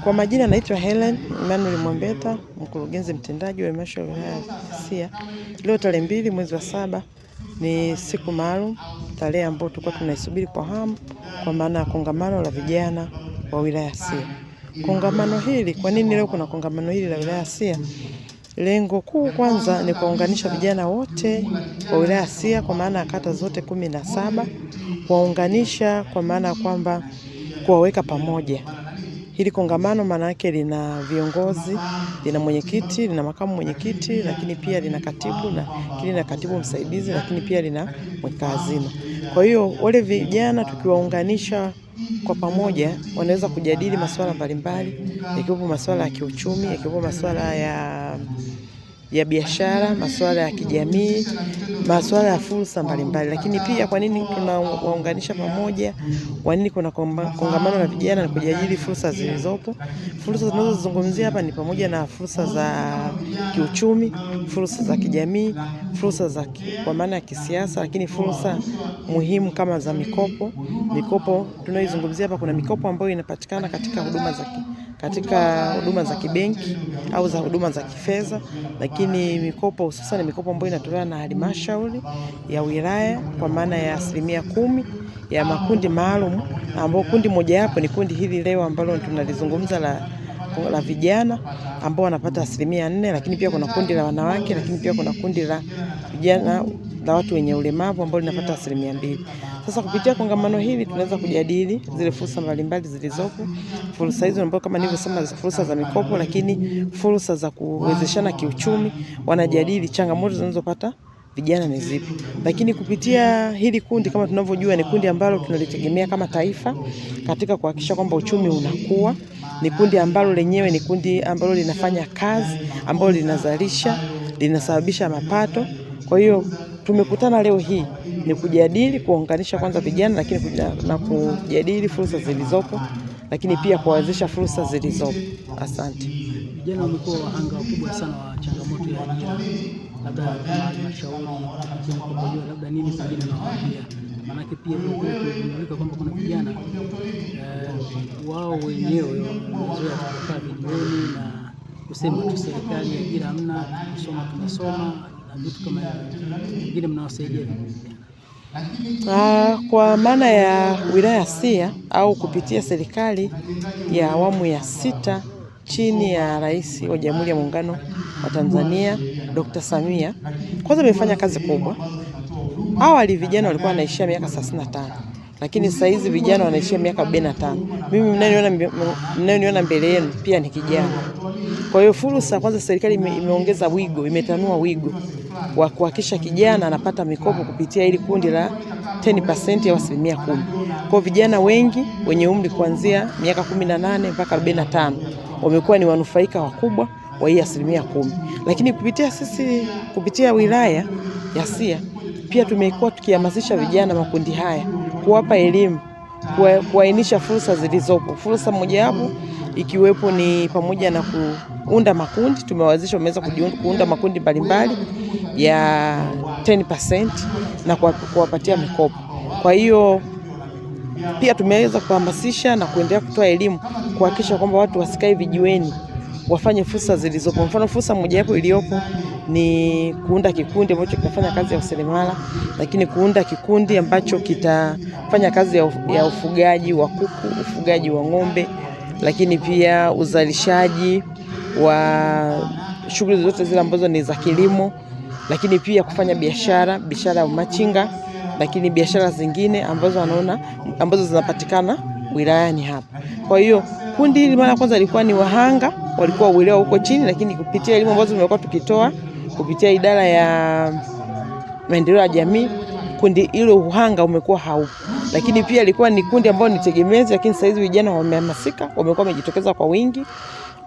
Kwa majina naitwa Helen Emmanuel Mwambeta, mkurugenzi mtendaji wa halmashauri ya wilaya ya Sia. Leo tarehe 2 mwezi wa 7 ni siku maalum, tarehe ambayo tulikuwa tunaisubiri kwa hamu, kwa maana ya kongamano la vijana wa wilaya ya Sia. Kongamano hili, kwa nini leo kuna kongamano hili la wilaya ya Sia? Lengo kuu kwanza ni kuwaunganisha vijana wote wa wilaya ya Sia, kwa maana ya kata zote 17, kuwaunganisha kwa maana ya kwamba kuwaweka pamoja. Hili kongamano maana yake lina viongozi, lina mwenyekiti, lina makamu mwenyekiti, lakini pia lina katibu na katibu msaidizi, lakini pia lina mweka hazina. Kwa hiyo wale vijana tukiwaunganisha kwa pamoja, wanaweza kujadili masuala mbalimbali, yakiwepo masuala ya kiuchumi, yakiwepo masuala ya biashara, masuala ya kijamii, masuala ya fursa mbalimbali. Lakini pia kwa nini tunawaunganisha pamoja? Kwa nini kuna kongamano la vijana? Na kujadili fursa zilizopo. Fursa tunazozungumzia hapa ni pamoja na fursa za kiuchumi, fursa za kijamii, fursa za kwa maana ya kisiasa, lakini fursa muhimu kama za mikopo. Mikopo tunayoizungumzia hapa, kuna mikopo ambayo inapatikana katika huduma za kibenki au za huduma za kifedha, lakini mikopo hususan mikopo ambayo inatolewa na halmashauri ya wilaya kwa maana ya 10% ya makundi maalum, ambao kundi moja hapo ni kundi hili leo ambalo tunalizungumza la vijana ambao wanapata 4%, lakini pia kuna kundi la wanawake, lakini pia kuna kundi la vijana la watu wenye ulemavu ambao linapata 2%. Sasa kupitia kongamano hili tunaweza kujadili zile fursa mbalimbali zilizopo. Fursa hizo ambazo kama nilivyosema, fursa za mikopo, lakini fursa za kuwezeshana kiuchumi, wanajadili changamoto zinazopata vijana ni zipi. Lakini kupitia hili kundi, kama tunavyojua, ni kundi ambalo tunalitegemea kama taifa katika kuhakikisha kwamba uchumi unakuwa. Ni kundi ambalo lenyewe ni kundi ambalo linafanya kazi, ambalo linazalisha, linasababisha mapato. Kwa hiyo tumekutana leo hii ni kujadili, kuunganisha kwanza vijana, lakini na kujadili fursa zilizopo, lakini pia kuwawezesha fursa zilizopo. Asante. Vijana wamekuwa wahanga wakubwa sana wa changamoto ya ajira, labda kama halmashauri kupitia labda nini pengine nawaambia, maanake pia tunakumbuka kwamba kuna vijana wao wenyewe wamezoea kukaa vijiweni na kusema tu serikali ajira hamna, tunasoma na vitu kama hivyo. Vingine mnawasaidia vijana? Kwa maana ya wilaya ya Sia au kupitia serikali ya awamu ya 6 chini ya Rais wa Jamhuri ya Muungano wa Tanzania Dr. Samia, kwanza imefanya kazi kubwa. Awali vijana walikuwa wanaishia miaka 35, lakini sasa hizi vijana wanaishia miaka 45. Mimi mnaniona mbele yenu pia ni kijana. Kwa hiyo fursa, kwanza serikali imeongeza wigo, imetanua wigo wa kuhakikisha kijana anapata mikopo kupitia ili kundi la 10% au 10%. Kwa vijana wengi wenye umri kuanzia miaka 18 mpaka 45 wamekuwa ni wanufaika wakubwa wa hii 10%. Lakini kupitia wilaya ya Sia pia tumekuwa tukihamasisha vijana makundi haya, kuwapa elimu, kuainisha fursa zilizopo. Fursa mojawapo ikiwepo ni pamoja na kuunda makundi. Wameweza kuunda makundi mbalimbali ya 10% na kuwapatia mikopo. Kwa hiyo pia tumeweza kuhamasisha na kuendelea kutoa elimu kuhakikisha kwamba watu wasikae vijiweni, wafanye fursa zilizopo. Mfano, fursa mojawapo iliyopo ni kuunda kikundi ambacho kitafanya kazi ya useremala, lakini kuunda kikundi ambacho kitafanya kazi ya ufugaji wa kuku, ufugaji wa ng'ombe, lakini pia uzalishaji wa shughuli zote zile ambazo ni za kilimo, lakini pia kufanya biashara ya machinga, lakini biashara zingine ambazo zinapatikana wilayani hapa. Kwa hiyo kundi hili mara kwanza lilikuwa ni wahanga, walikuwa uelewa huko chini, lakini kupitia elimu ambazo tumekuwa tukitoa kupitia idara ya maendeleo ya jamii, kundi hilo uhanga umekuwa haupo. Lakini pia ilikuwa ni kundi ambao ni tegemezi, lakini sasa hizi vijana wamehamasika, wamekuwa wamejitokeza kwa wingi,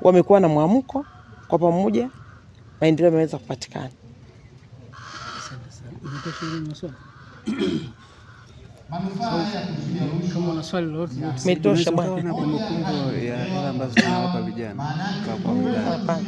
wamekuwa na mwamko, kwa pamoja maendeleo yameweza kupatikana. Kama una swali lolote umetosha bwana. Kuna kumbukumbu ya hela ambazo tunawapa vijana kwa wilaya. Hapana.